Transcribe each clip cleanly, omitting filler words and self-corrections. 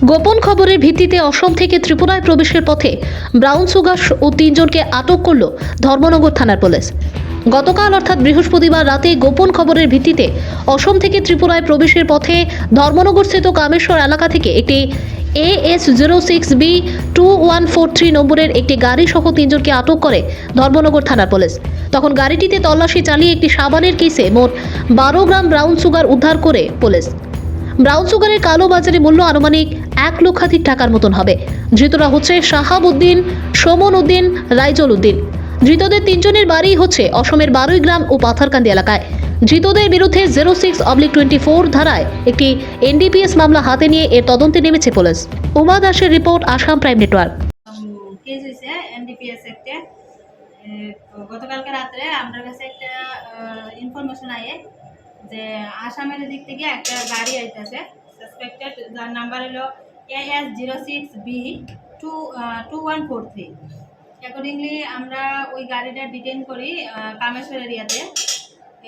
গোপন খবরের ভিত্তিতে অসম থেকে ত্রিপুরায় প্রবেশের পথে ব্রাউন সুগার ও 3 জনকে আটক করল ধর্মনগর থানার পুলিশ। গতকাল অর্থাৎ বৃহস্পতিবার রাতে গোপন খবরের ভিত্তিতে অসম থেকে ত্রিপুরায় প্রবেশের পথে ধর্মনগরস্থিত কামেশ্বর এলাকা থেকে একটি AS06B 2143 নম্বরের একটি গাড়ি সহ 3 জনকে আটক করে ধর্মনগর থানার পুলিশ। তখন গাড়িটিতে তল্লাশি চালিয়ে একটি সাবানের কেসে মোট 12 গ্রাম ব্রাউন সুগার উদ্ধার করে পুলিশ। ব্রাউন সুগারের কালো বাজারে মূল্য আনুমানিক 1 লক্ষাধিক টাকার মতন হবে। ধৃতরা হচ্ছে শাহাব উদ্দিন, সোমন উদ্দিন, রাইজল উদ্দিন। ধৃতদের 3 জনের বাড়ি হচ্ছে অসমের 12 গ্রাম ও পাথারকান্দি এলাকায়। ধৃতদের বিরুদ্ধে 06/24 ধারায় একটি NDPS মামলা হাতে নিয়ে এর তদন্তে নেমেছে পুলিশ। উমা দাসের report, Assam prime network. Case হয়েছে NDPS অ্যাক্টে। গতকালকে রাত্রে আমার কাছে একটা ইনফরমেশন আয়ে যে আসামের দিক থেকে একটা গাড়ি আইতেছে সাসপেক্টেড, যার নাম্বার হলো AS06B 2143। অ্যাকর্ডিংলি আমরা ওই গাড়িটা ডিটেইন করি কামেশ্বর এরিয়াতে,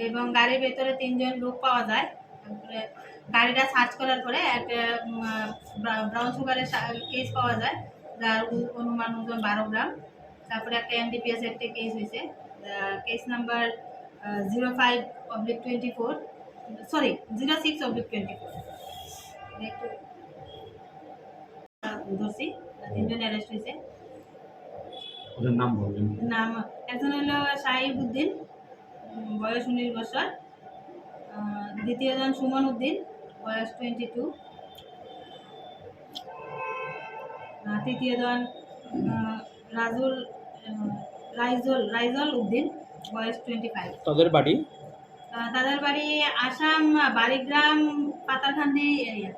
এবং গাড়ির ভেতরে 3 জন লোক পাওয়া যায়। তারপরে গাড়িটা সার্চ করার পরে একটা ব্রাউন সুগারের কেস পাওয়া যায়, যার অনুমান ওজন 12 গ্রাম। তারপরে একটা NDPS একটা কেস হয়েছে, কেস নাম্বার 05/24, সরি 06/24 ধরছি। 3 জন অ্যারেস্ট হয়েছে। ওদের নাম বলবেন? নাম একজন হলো শাহিব উদ্দিন, বয়স 19 বছর। দ্বিতীয়জন সুমন উদ্দিন, বয়স 22। তৃতীয়জন রাইজল উদ্দিন, বয়স 25। তাদের বাড়ি তাদের বাড়ি আসাম বারিগ্রাম পাতারকান্দি এরিয়া।